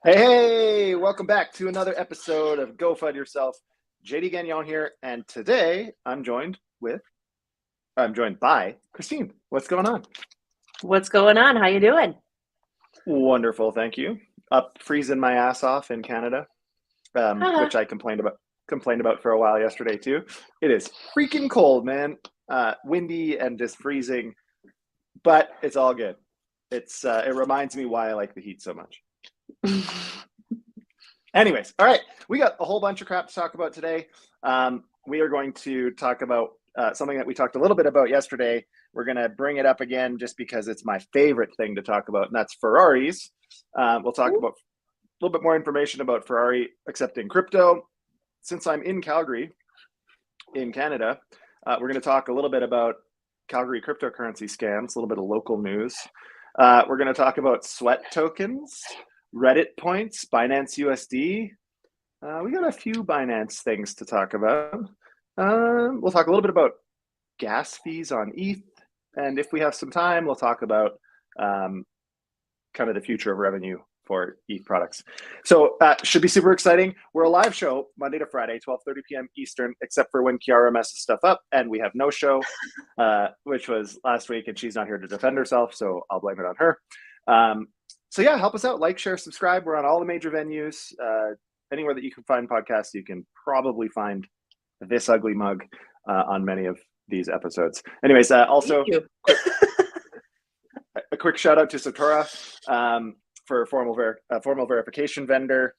Hey, welcome back to another episode of Go FUD Yourself. JD Gagnon here, and today I'm joined by Christine. What's going on? What's going on? How you doing? Wonderful, thank you. Up freezing my ass off in Canada, which I complained about for a while yesterday too. It is freaking cold, man. Windy and just freezing, but it's all good. It reminds me why I like the heat so much. Anyways, all right, we got a whole bunch of crap to talk about today. We are going to talk about something that we talked a little bit about yesterday. We're going to bring it up again just because it's my favorite thing to talk about, and that's Ferraris. We'll talk about a little bit more information about Ferrari accepting crypto. Since I'm in Calgary, in Canada, we're going to talk a little bit about Calgary cryptocurrency scams, a little bit of local news. We're going to talk about sweat tokens, Reddit points, Binance USD. We got a few Binance things to talk about. We'll talk a little bit about gas fees on ETH. And if we have some time, we'll talk about kind of the future of revenue for ETH products. So should be super exciting. We're a live show Monday to Friday, 12:30 p.m. Eastern, except for when Kiara messes stuff up and we have no show, which was last week, and she's not here to defend herself, so I'll blame it on her. So yeah, help us out. Like, share, subscribe. We're on all the major venues. Anywhere that you can find podcasts, you can probably find this ugly mug on many of these episodes. Anyways, also a quick shout out to Satora for a formal verification vendor.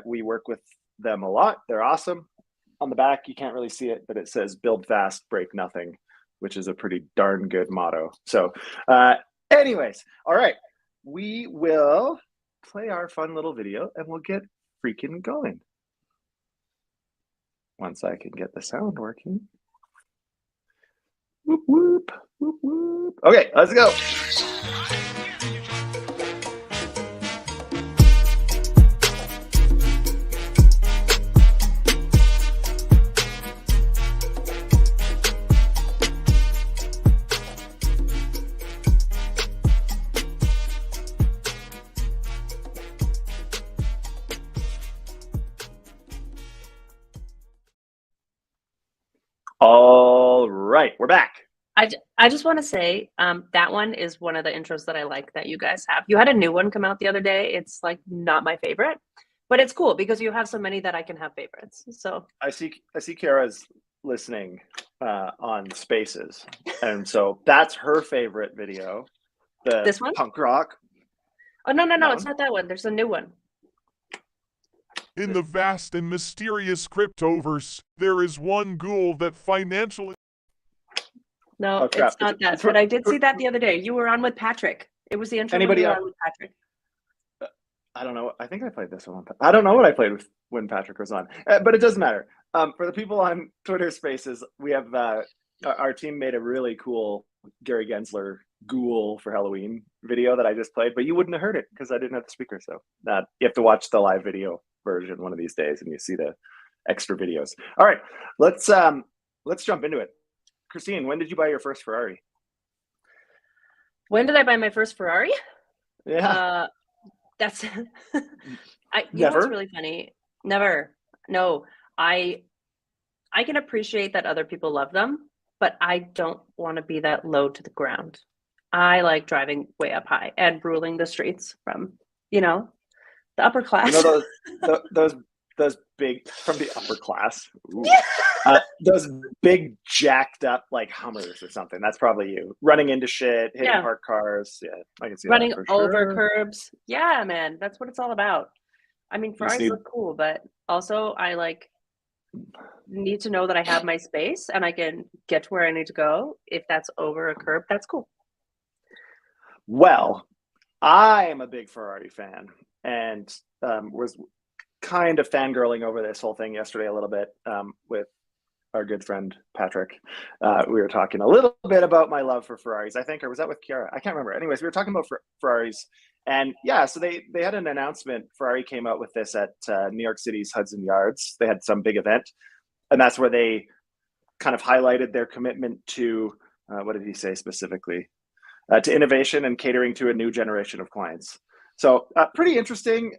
We work with them a lot. They're awesome. On the back, you can't really see it, but it says "Build fast, break nothing," which is a pretty darn good motto. So, anyways, all right. We will play our fun little video and we'll get freaking going. Once I can get the sound working. Whoop, whoop, whoop, whoop. Okay, let's go. All right, we're back. I just want to say that one is one of the intros that I like that you guys have. You had a new one come out the other day. It's like not my favorite, but it's cool because you have so many that I can have favorites. So I see Kiara's listening on Spaces, and so that's her favorite video. This one? Punk rock. Oh no, it's not that one. There's a new one. In the vast and mysterious cryptoverse, there is one ghoul that financially... No, it's not that. But I did see that the other day. You were on with Patrick. It was the intro Anybody when you were on with Patrick. I don't know. I think I played this one. I don't know what I played with when Patrick was on, but it doesn't matter. For the people on Twitter Spaces, we have our team made a really cool Gary Gensler ghoul for Halloween video that I just played, but you wouldn't have heard it because I didn't have the speaker. So you have to watch the live video version one of these days, and you see the extra videos. All right, let's jump into it. Christine, when did you buy your first Ferrari? When did I buy my first Ferrari? Yeah. That's you know what's really funny? Never. No. I can appreciate that other people love them, but I don't want to be that low to the ground. I like driving way up high and ruling the streets from, the upper class. You know those big from the upper class. Those big jacked up like Hummers or something. That's probably you running into shit, hitting parked cars. Yeah, I can see running that for over curbs. Yeah, man, that's what it's all about. I mean, Ferraris look cool, but also I need to know that I have my space and I can get to where I need to go. If that's over a curb, that's cool. Well, I am a big Ferrari fan and was kind of fangirling over this whole thing yesterday a little bit with our good friend Patrick. We were talking a little bit about my love for Ferraris, I think, or was that with Kiara? I can't remember. Anyways, we were talking about Ferraris, and yeah, so they had an announcement. Ferrari came out with this at New York City's Hudson Yards. They had some big event, and that's where they kind of highlighted their commitment to what did he say specifically? To innovation and catering to a new generation of clients. So pretty interesting.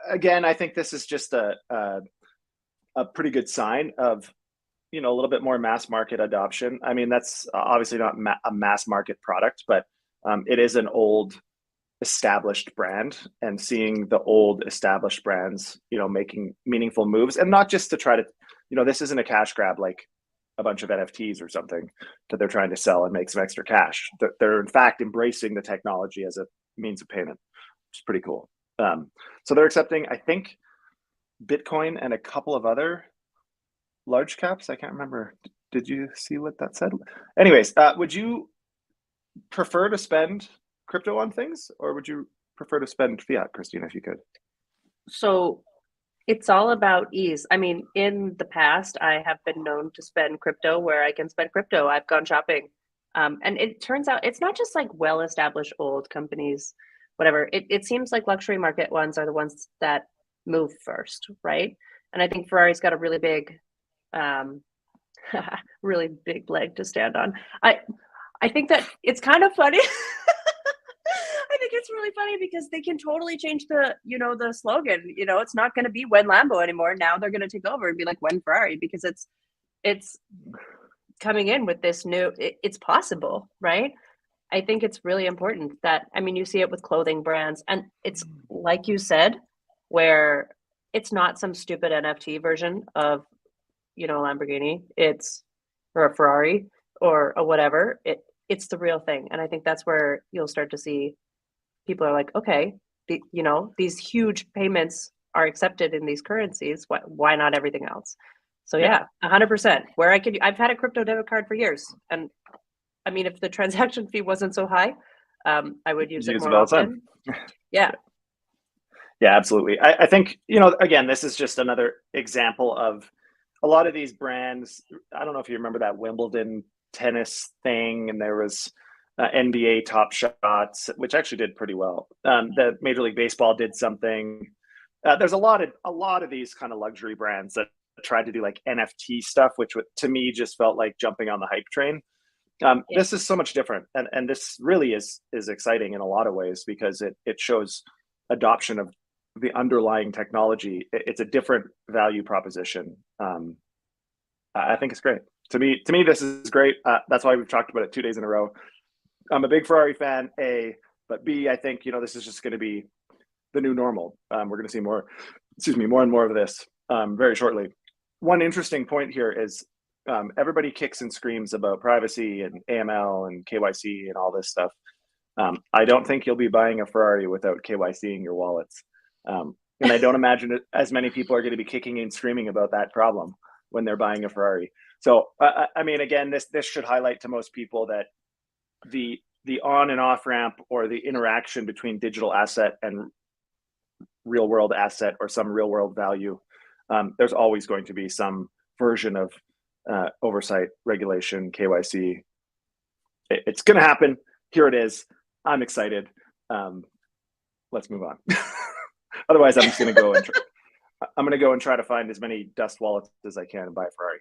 Again, I think this is just a pretty good sign of, a little bit more mass market adoption. I mean, that's obviously not a mass market product, but it is an old established brand, and seeing the old established brands, making meaningful moves, and not just to try to, this isn't a cash grab like a bunch of NFTs or something that they're trying to sell and make some extra cash. They're in fact embracing the technology as a means of payment, which is pretty cool. So they're accepting, I think, Bitcoin and a couple of other large caps. I can't remember. Did you see what that said? Anyways, would you prefer to spend crypto on things, or would you prefer to spend fiat, Christina, if you could? So it's all about ease. I mean, in the past, I have been known to spend crypto where I can spend crypto. I've gone shopping. And it turns out it's not just like well-established old companies, whatever. It seems like luxury market ones are the ones that move first, right? And I think Ferrari's got a really big, really big leg to stand on. I think that it's kind of funny. I think it's really funny because they can totally change the slogan. It's not going to be when Lambo anymore. Now they're going to take over and be like when Ferrari, because it's coming in with this new, it's possible, right? I think it's really important that, I mean, you see it with clothing brands, and it's like you said, where it's not some stupid NFT version of, a Lamborghini, or a Ferrari or a whatever. It's the real thing. And I think that's where you'll start to see people are like, okay, these huge payments are accepted in these currencies. Why not everything else? So yeah, 100%. Where I've had a crypto debit card for years, and I mean, if the transaction fee wasn't so high, I would use it more often. Yeah. Yeah, absolutely. I think, again, this is just another example of a lot of these brands. I don't know if you remember that Wimbledon tennis thing, and there was NBA Top Shots, which actually did pretty well. The Major League Baseball did something. There's a lot of these kind of luxury brands that tried to do like NFT stuff, which to me just felt like jumping on the hype train. This is so much different, and this really is exciting in a lot of ways, because it shows adoption of the underlying technology. It's a different value proposition. I think it's great. To me, this is great. That's why we've talked about it 2 days in a row. I'm a big Ferrari fan, A, but B, I think, this is just going to be the new normal. We're going to see more and more of this very shortly. One interesting point here is everybody kicks and screams about privacy and AML and KYC and all this stuff. I don't think you'll be buying a Ferrari without KYCing your wallets. And I don't imagine as many people are going to be kicking and screaming about that problem when they're buying a Ferrari. So, I mean, again, this should highlight to most people that the on and off ramp, or the interaction between digital asset and real world asset, or some real world value, there's always going to be some version of oversight, regulation, KYC. It's going to happen. Here it is. I'm excited. Let's move on. Otherwise, I'm just going to go and try to find as many dust wallets as I can and buy a Ferrari.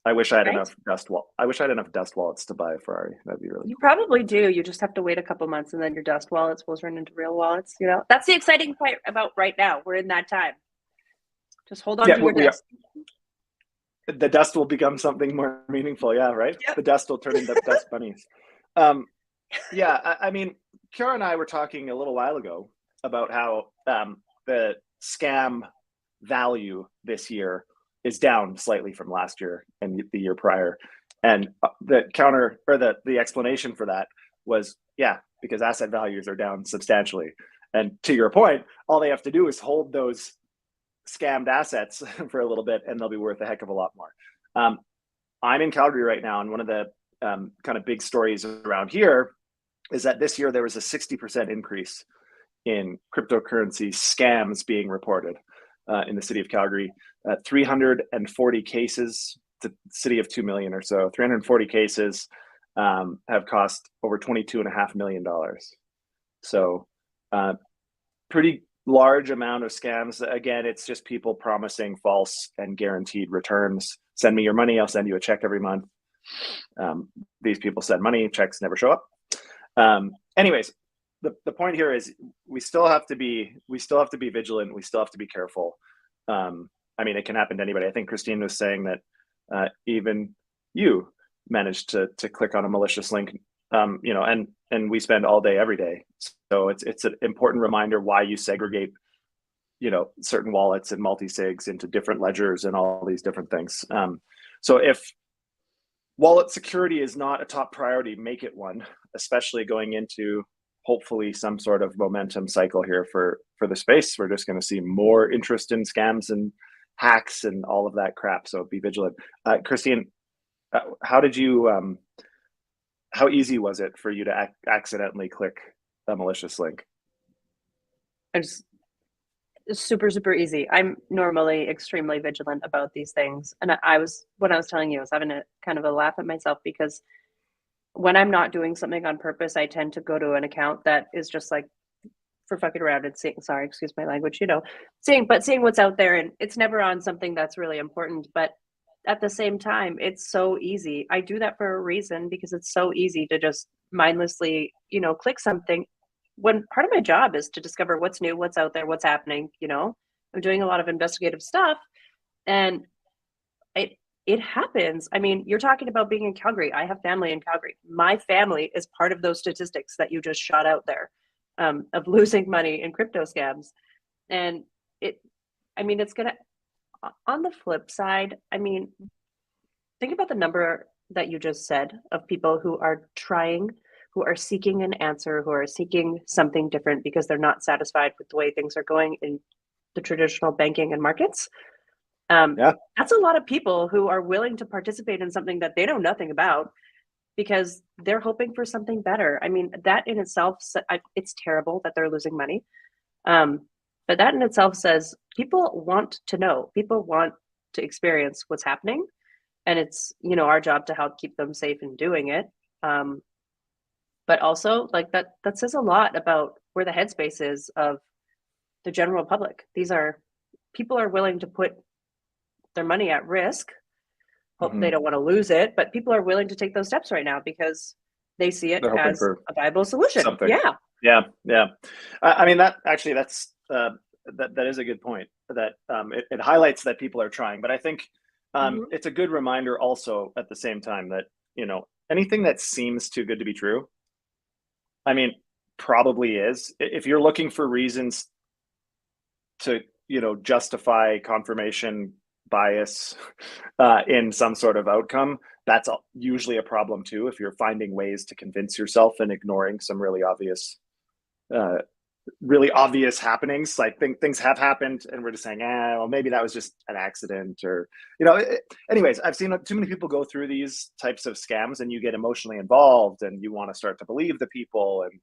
I wish I had enough dust wallets to buy a Ferrari. That'd be really. You probably do. You just have to wait a couple months, and then your dust wallets will turn into real wallets. That's the exciting part about right now. We're in that time. Just hold on to your dust. The dust will become something more meaningful. Yeah, right. Yep. The dust will turn into dust bunnies. Yeah, I mean, Kara and I were talking a little while ago about how the scam value this year is down slightly from last year and the year prior. And the explanation for that was, because asset values are down substantially. And to your point, all they have to do is hold those scammed assets for a little bit, and they'll be worth a heck of a lot more. I'm in Calgary right now, and one of the kind of big stories around here is that this year there was a 60% increase in cryptocurrency scams being reported in the city of Calgary. 340 cases, the city of 2 million or so, 340 cases have cost over $22.5 million. So pretty large amount of scams. Again, it's just people promising false and guaranteed returns. Send me your money, I'll send you a check every month. These people send money, checks never show up. Anyways, the point here is still have to be vigilant. We still have to be careful. I mean, it can happen to anybody. I think Christine was saying that even you managed to click on a malicious link, you know, and we spend all day, every day. So it's an important reminder why you segregate, you know, certain wallets and multi-sigs into different ledgers and all these different things. So if wallet security is not a top priority, make it one, especially going into hopefully some sort of momentum cycle here for the space. We're just going to see more interest in scams and hacks and all of that crap. So be vigilant. Christine, how did you, how easy was it for you to accidentally click a malicious link? It's super easy. I'm normally extremely vigilant about these things. And what I was telling you, I was having a kind of a laugh at myself, because when I'm not doing something on purpose, I tend to go to an account that is just like for fucking around and seeing, sorry, excuse my language, you know, seeing what's out there. And it's never on something that's really important. But at the same time, it's so easy. I do that for a reason, because it's so easy to just mindlessly, you know, click something when part of my job is to discover what's new, what's out there, what's happening. You know, I'm doing a lot of investigative stuff, and it happens. I mean, you're talking about being in Calgary. I have family in Calgary. My family is part of those statistics that you just shot out there, of losing money in crypto scams. And I mean, it's gonna, on the flip side, I mean, think about the number that you just said of people who are trying, who are seeking an answer, who are seeking something different because they're not satisfied with the way things are going in the traditional banking and markets. That's a lot of people who are willing to participate in something that they know nothing about because they're hoping for something better. I mean, that in itself, it's terrible that they're losing money. But that in itself says people want to know, people want to experience what's happening. And it's, you know, our job to help keep them safe in doing it. But also, like, that says a lot about where the headspace is of the general public. People are willing to put their money at risk. Hope they don't want to lose it, but people are willing to take those steps right now because they see it as a viable solution. Something. Yeah. I mean, that is a good point. That it highlights that people are trying, but I think it's a good reminder also at the same time that, you know, anything that seems too good to be true, I mean, probably is. If you're looking for reasons to, you know, justify confirmation bias in some sort of outcome, that's usually a problem too. If you're finding ways to convince yourself and ignoring some really obvious happenings, like things have happened and we're just saying, well, maybe that was just an accident, or, you know, anyways, I've seen too many people go through these types of scams and you get emotionally involved and you want to start to believe the people. And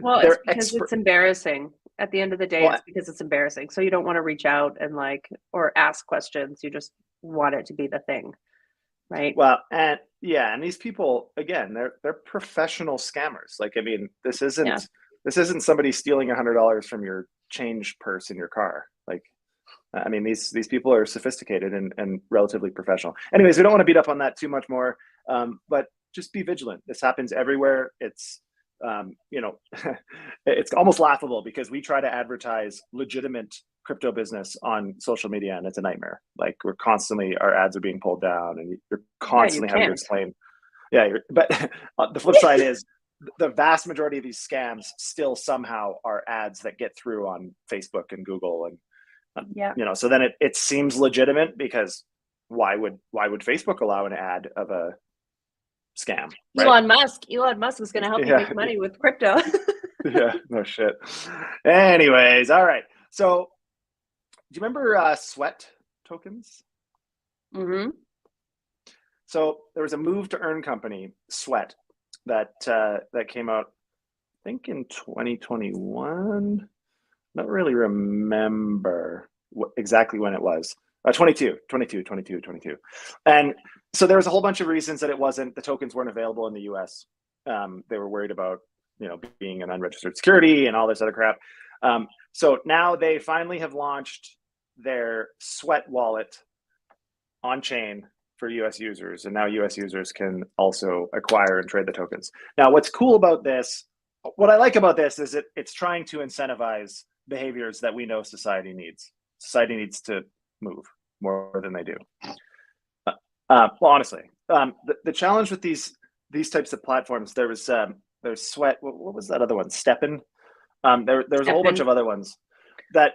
well, it's because it's embarrassing. At the end of the day, it's because it's embarrassing. So you don't want to reach out and or ask questions. You just want it to be the thing, right? Well, and these people, again, they're professional scammers. Like, I mean, this isn't somebody stealing $100 from your change purse in your car. Like, I mean, these people are sophisticated and relatively professional. Anyways, we don't want to beat up on that too much more, but just be vigilant. This happens everywhere. It's you know, it's almost laughable because we try to advertise legitimate crypto business on social media and it's a nightmare. Like, our ads are being pulled down and you're constantly having to explain. But the flip side is the vast majority of these scams still somehow are ads that get through on Facebook and Google, and you know, so then it seems legitimate, because why would Facebook allow an ad of a scam? Right? Elon Musk is going to help you make money with crypto. No shit. Anyways, all right. So, do you remember sweat tokens? Mm-hmm. So there was a move to earn company, Sweat, that came out, I think, in 2021. Not really remember exactly when it was. 22. And so there was a whole bunch of reasons that the tokens weren't available in the US. They were worried about, you know, being an unregistered security and all this other crap. So now they finally have launched their Sweat wallet on chain for US users. And now US users can also acquire and trade the tokens. Now, what's cool about this, what I like about this is it's trying to incentivize behaviors that we know society needs. Society needs to move more than they do. Well, honestly, the challenge with these types of platforms, there's Sweat. What was that other one? Steppen. There's a whole bunch of other ones that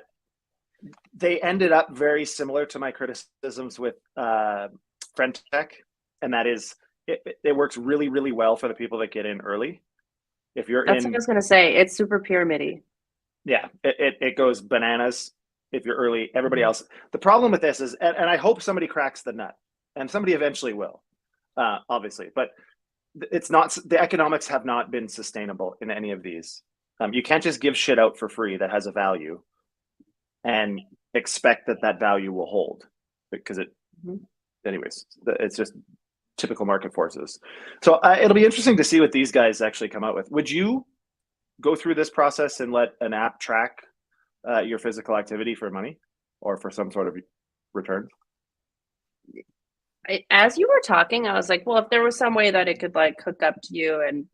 they ended up very similar to my criticisms with Friendtech, and that is it works really, really well for the people that get in early. If you're That's what I was going to say. It's super pyramid-y. Yeah, it goes bananas if you're early. Everybody else. The problem with this is, and I hope somebody cracks the nut, and somebody eventually will, obviously, but it's not, the economics have not been sustainable in any of these. You can't just give shit out for free that has a value and expect that value will hold, because anyways, it's just typical market forces. So it'll be interesting to see what these guys actually come out with. Would you go through this process and let an app track your physical activity for money or for some sort of return? As you were talking, I was like, well, if there was some way that it could like hook up to you and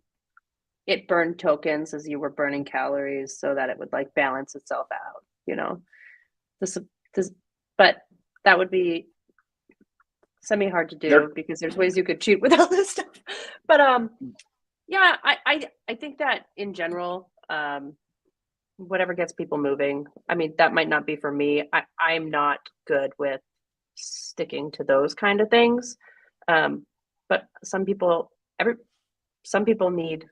it burned tokens as you were burning calories so that it would like balance itself out, you know, but that would be semi-hard to do because there's ways you could cheat with all this stuff. But yeah, I think that in general, whatever gets people moving. I mean, that might not be for me. I'm not good with sticking to those kind of things. But some people need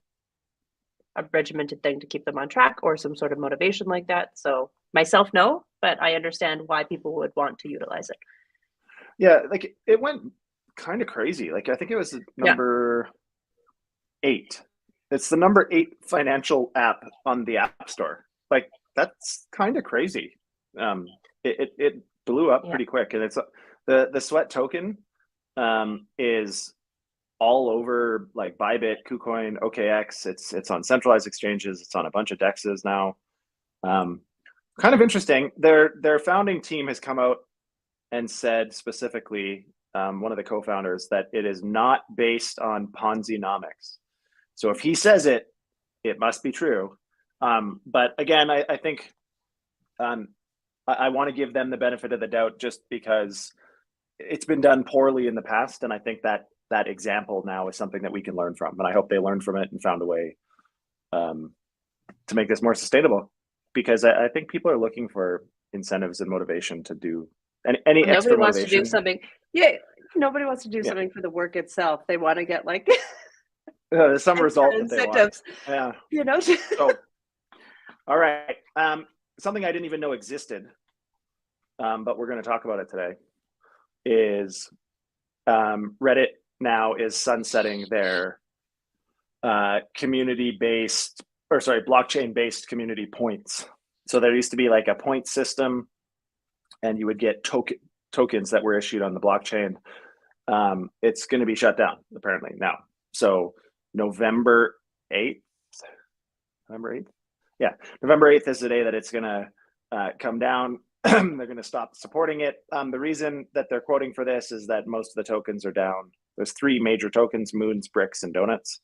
a regimented thing to keep them on track or some sort of motivation like that. So myself, no, but I understand why people would want to utilize it. Yeah, like it went kind of crazy. Like I think it was number 8. It's the number 8 financial app on the App Store. Like that's kind of crazy. It blew up pretty quick, and it's the Sweat token is all over like Bybit, KuCoin, OKX. It's on centralized exchanges. It's on a bunch of dexes now. Kind of interesting. Their founding team has come out and said specifically, one of the co-founders, that it is not based on Ponzi-nomics. So if he says it, it must be true. But again, I think I want to give them the benefit of the doubt just because it's been done poorly in the past. And I think that example now is something that we can learn from. And I hope they learned from it and found a way to make this more sustainable, because I think people are looking for incentives and motivation to do any extra motivation. Nobody wants to do something. Yeah, nobody wants to do something for the work itself. They want to get like some result that they want. Yeah, you know. So, all right. Something I didn't even know existed, but we're going to talk about it today, is Reddit now is sunsetting their blockchain-based community points. So there used to be like a point system, and you would get tokens that were issued on the blockchain. It's going to be shut down apparently now. So November 8th. Yeah, November 8th is the day that it's going to come down. They're going to stop supporting it. The reason that they're quoting for this is that most of the tokens are down. There's 3 major tokens: Moons, Bricks, and Donuts.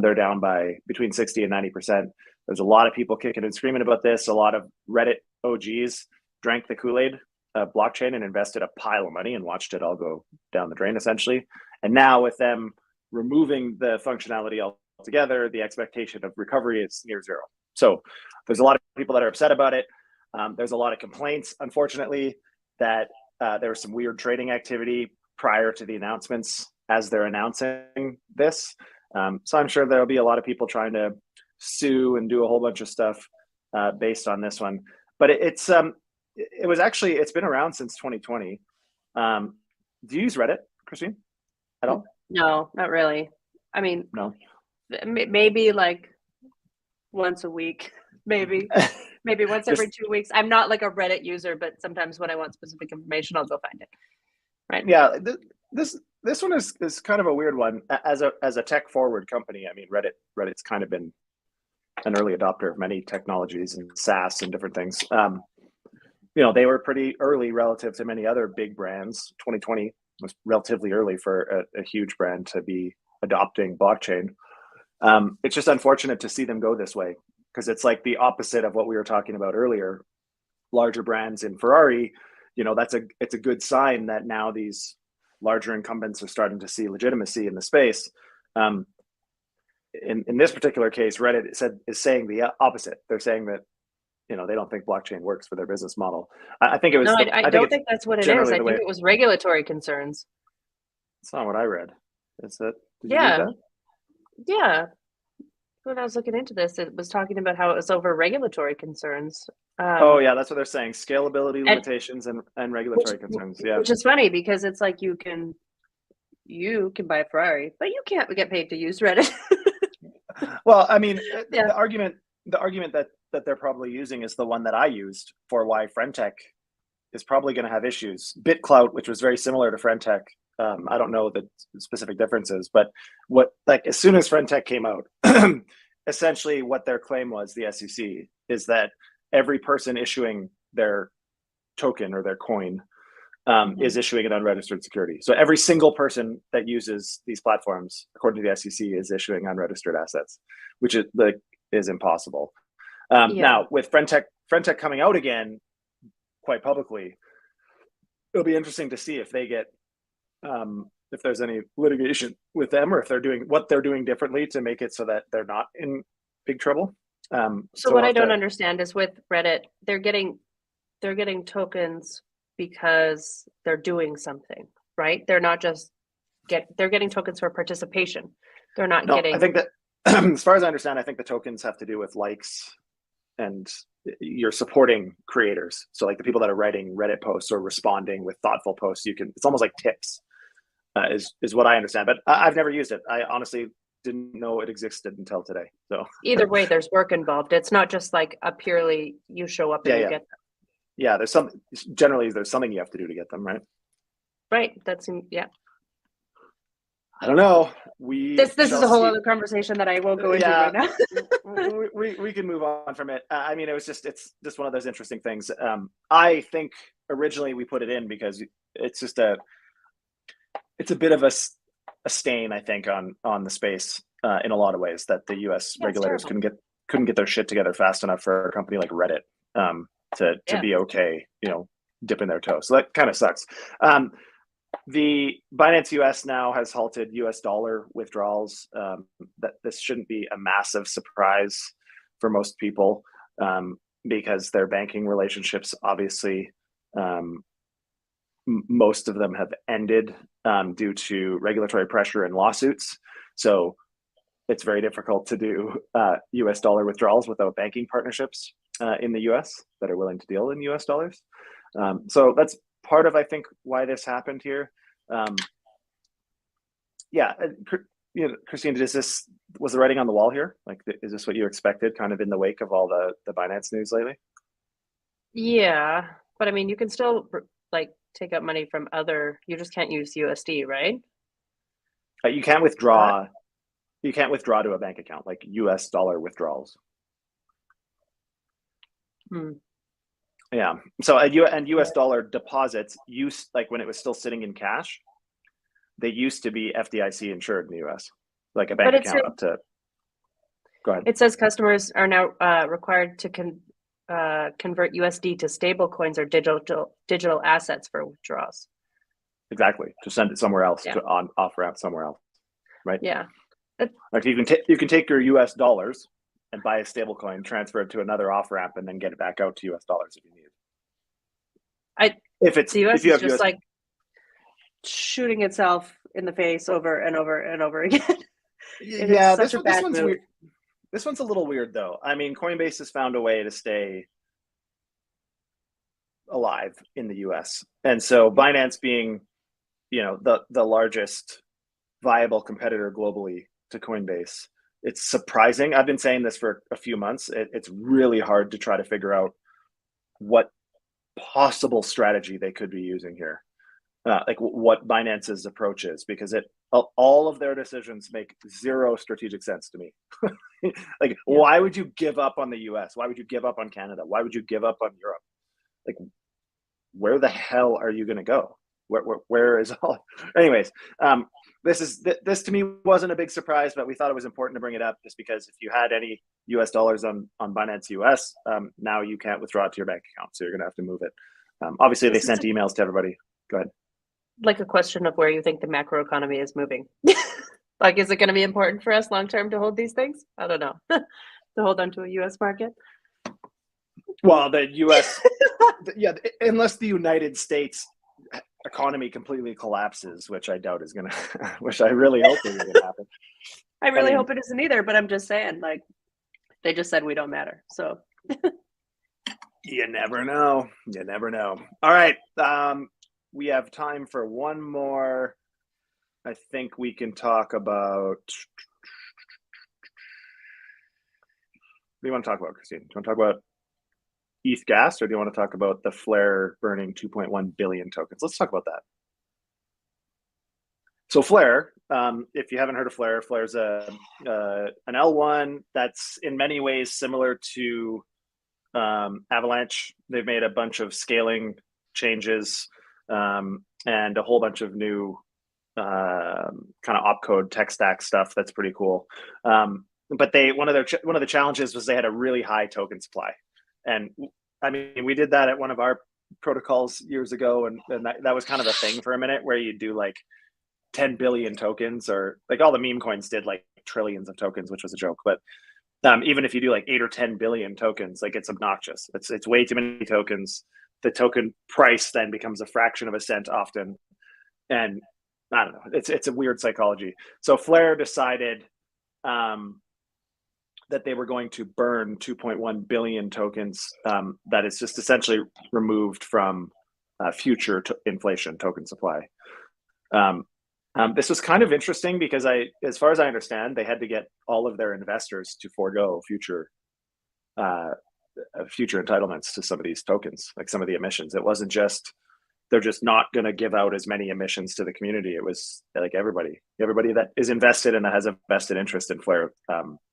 They're down by between 60 and 90%. There's a lot of people kicking and screaming about this. A lot of Reddit OGs drank the Kool-Aid of blockchain and invested a pile of money and watched it all go down the drain, essentially. And now with them removing the functionality altogether, the expectation of recovery is near zero. So there's a lot of people that are upset about it. There's a lot of complaints, unfortunately, that there was some weird trading activity prior to the announcements as they're announcing this. So I'm sure there'll be a lot of people trying to sue and do a whole bunch of stuff based on this one. But it's been around since 2020. Do you use Reddit, Christine, at all? No, not really. I mean, no, maybe like once a week, maybe once every 2 weeks. I'm not like a Reddit user, but sometimes when I want specific information, I'll go find it. Right. Yeah. This one is kind of a weird one. As a tech forward company, I mean, Reddit's kind of been an early adopter of many technologies and SaaS and different things. They were pretty early relative to many other big brands. 2020 was relatively early for a huge brand to be adopting blockchain. It's just unfortunate to see them go this way, because it's like the opposite of what we were talking about earlier. Larger brands in Ferrari, it's a good sign that now these larger incumbents are starting to see legitimacy in the space. In this particular case, Reddit is saying the opposite. They're saying that they don't think blockchain works for their business model. I think it was. No, I don't think that's what it is. I think it was regulatory concerns. That's not what I read. Is it? Did you Yeah. read that? Yeah. When I was looking into this, it was talking about how it was over regulatory concerns. Oh yeah, that's what they're saying. Scalability limitations and regulatory concerns. Yeah. Which is funny, because it's like you can buy a Ferrari, but you can't get paid to use Reddit. Well, I mean, the argument that they're probably using is the one that I used for why Friendtech is probably going to have issues. BitClout, which was very similar to Friendtech, I don't know the specific differences, but as soon as Friendtech came out, essentially what their claim was, the SEC, is that every person issuing their token or their coin is issuing an unregistered security. So every single person that uses these platforms, according to the SEC, is issuing unregistered assets, which is impossible. Now, with Friendtech coming out again quite publicly, it'll be interesting to see if they get if there's any litigation with them, or if they're doing what they're doing differently to make it so that they're not in big trouble. So what I don't understand is, with Reddit, they're getting tokens because they're doing something, right? They're not just they're getting tokens for participation. They're not getting. I think that as far as I understand, I think the tokens have to do with likes, and you're supporting creators. So like the people that are writing Reddit posts or responding with thoughtful posts, it's almost like tips, is what I understand. But I've never used it. I honestly didn't know it existed until today. So either way, there's work involved. It's not just like a purely you show up and you get them. Yeah, there's something you have to do to get them, right? Right. I don't know. This is a whole other conversation that I won't go into right now. we can move on from it. I mean, it's just one of those interesting things. I think originally we put it in because it's a bit of a stain, I think, on the space in a lot of ways, that the U.S. regulators couldn't get their shit together fast enough for a company like Reddit to be okay, dipping their toe. So that kind of sucks. The Binance US now has halted US dollar withdrawals. That this shouldn't be a massive surprise for most people, because their banking relationships, obviously, most of them have ended due to regulatory pressure and lawsuits. So it's very difficult to do US dollar withdrawals without banking partnerships in the US that are willing to deal in US dollars. So that's part of, I think, why this happened here. Christine, was the writing on the wall here? Like, is this what you expected, kind of in the wake of all the Binance news lately? Yeah, but I mean, you can still take out money from you just can't use USD, right? You can't withdraw. You can't withdraw to a bank account, like US dollar withdrawals. Yeah. So US dollar deposits like when it was still sitting in cash, they used to be FDIC insured in the US, like a bank account up to. Go ahead. It says customers are now required to convert USD to stable coins or digital assets for withdrawals. Exactly. To send it somewhere else, to off ramp somewhere else, right? Yeah. Like you can take your US dollars and buy a stable coin, transfer it to another off ramp, and then get it back out to US dollars if you need it. The US is just like shooting itself in the face over and over and over again. Yeah, this one's weird. This one's a little weird, though. I mean, Coinbase has found a way to stay alive in the US, and so Binance, being, the largest viable competitor globally to Coinbase, it's surprising. I've been saying this for a few months. It's really hard to try to figure out what possible strategy they could be using here, like what Binance's approach is, because all of their decisions make zero strategic sense to me. Why would you give up on the US? Why would you give up on Canada? Why would you give up on Europe? Like, where the hell are you going to go? Where is all? Anyways, this to me wasn't a big surprise, but we thought it was important to bring it up just because if you had any US dollars on Binance US, now you can't withdraw it to your bank account. So you're going to have to move it. Obviously, they sent emails to everybody. Go ahead. Like a question of where you think the macro economy is moving. Like, is it going to be important for us long term to hold these things? I don't know. To hold on to a US market? Well, the US, yeah, unless the United States economy completely collapses, which I doubt is going to, which I really hope is going to happen. I really hope it isn't either, but I'm just saying, like, they just said we don't matter. So you never know. You never know. All right. We have time for one more. I think we can talk about. What do you want to talk about, Christine? Do you want to talk about ETH gas, or do you want to talk about the Flare burning 2.1 billion tokens? Let's talk about that. So Flare, if you haven't heard of Flare, Flare's an L1 that's in many ways similar to Avalanche. They've made a bunch of scaling changes and a whole bunch of new kind of opcode tech stack stuff that's pretty cool. But one of the challenges was they had a really high token supply. And I mean, we did that at one of our protocols years ago, and that was kind of a thing for a minute where you do like 10 billion tokens, or like all the meme coins did like trillions of tokens, which was a joke. But even if you do like 8 or 10 billion tokens, like it's obnoxious. It's way too many tokens. The token price then becomes a fraction of a cent often. And I don't know, it's a weird psychology. So Flare decided that they were going to burn 2.1 billion tokens that is just essentially removed from future inflation token supply. This was kind of interesting because as far as I understand, they had to get all of their investors to forego future entitlements to some of these tokens, like some of the emissions. It wasn't just, they're just not going to give out as many emissions to the community. It was like everybody that is invested and that has a vested interest in Flare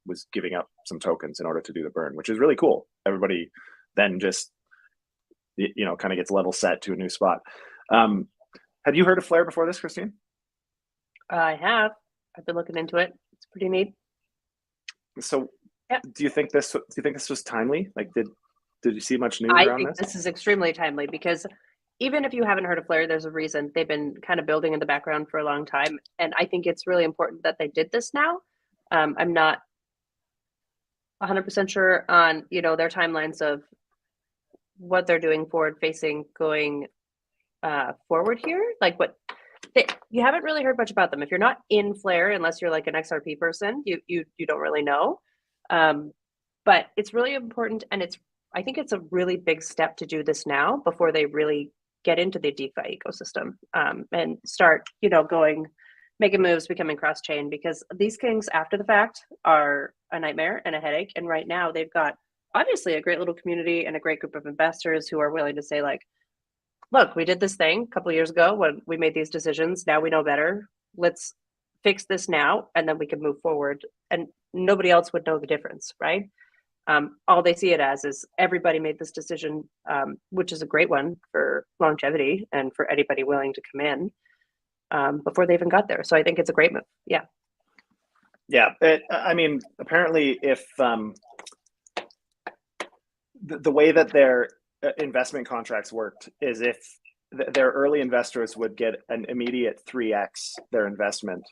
was giving up some tokens in order to do the burn, which is really cool. Everybody then just, kind of gets level set to a new spot. Have you heard of Flare before this, Christine? I have. I've been looking into it. It's pretty neat. So, yeah. Do you think this was timely? Like, did you see much news around this? I think this is extremely timely because even if you haven't heard of Flare, there's a reason. They've been kind of building in the background for a long time, and I think it's really important that they did this now. I'm not 100% sure on their timelines of what they're doing forward facing going forward here. Like you haven't really heard much about them. If you're not in Flare, unless you're like an XRP person, you don't really know. But it's really important, and I think it's a really big step to do this now before they really get into the DeFi ecosystem and start, making moves, becoming cross-chain, because these things after the fact are a nightmare and a headache. And right now they've got obviously a great little community and a great group of investors who are willing to say like, look, we did this thing a couple of years ago when we made these decisions. Now we know better. Let's fix this now, and then we can move forward. And nobody else would know the difference, right? All they see it as is everybody made this decision, which is a great one for longevity and for anybody willing to come in before they even got there. So I think it's a great move. Yeah. Yeah. Apparently if the way that their investment contracts worked is if their early investors would get an immediate 3x their investment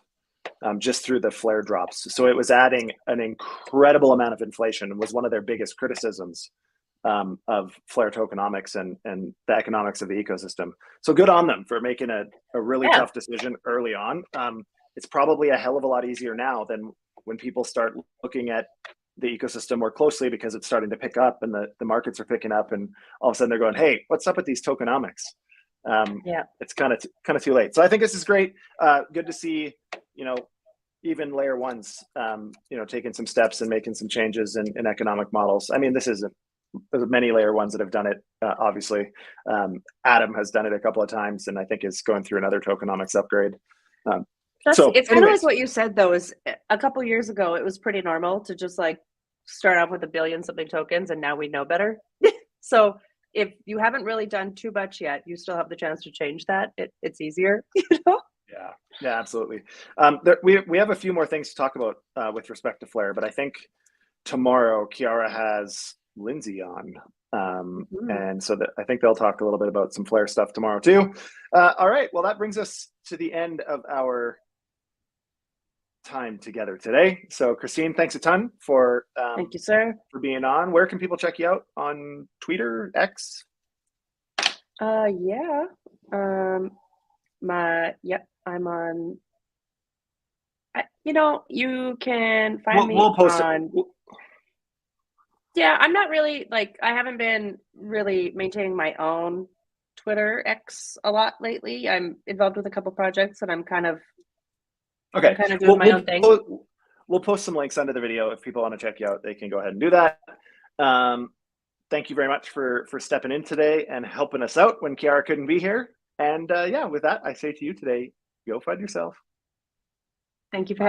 just through the Flare drops. So it was adding an incredible amount of inflation, and was one of their biggest criticisms of Flare tokenomics and the economics of the ecosystem. So good on them for making a really tough decision early on. It's probably a hell of a lot easier now than when people start looking at the ecosystem more closely because it's starting to pick up and the markets are picking up, and all of a sudden they're going, hey, what's up with these tokenomics? It's kind of too late. So I think this is great. Good to see, even layer ones, taking some steps and making some changes in economic models. I mean, there's many layer ones that have done it. Obviously, Atom has done it a couple of times, and I think is going through another tokenomics upgrade. It's kind of like what you said, though, is a couple years ago, it was pretty normal to just like start off with 1 billion something tokens, and now we know better. So if you haven't really done too much yet, you still have the chance to change that. It's easier, Yeah. Yeah, absolutely. We have a few more things to talk about with respect to Flare, but I think tomorrow Kiara has Lindsay on. And so I think they'll talk a little bit about some Flare stuff tomorrow too. All right, well, that brings us to the end of our time together today. So Christine, thanks a ton for thank you, sir, for being on. Where can people check you out? On Twitter, X? Yeah. I'm on. You can find me we'll post on. Yeah, I'm not really I haven't been really maintaining my own Twitter X a lot lately. I'm involved with a couple projects, and I'm kind of doing my own thing. We'll post some links under the video. If people want to check you out, they can go ahead and do that. Thank you very much for stepping in today and helping us out when Kiara couldn't be here. And yeah, with that, I say to you today, go FUD yourself. Thank you for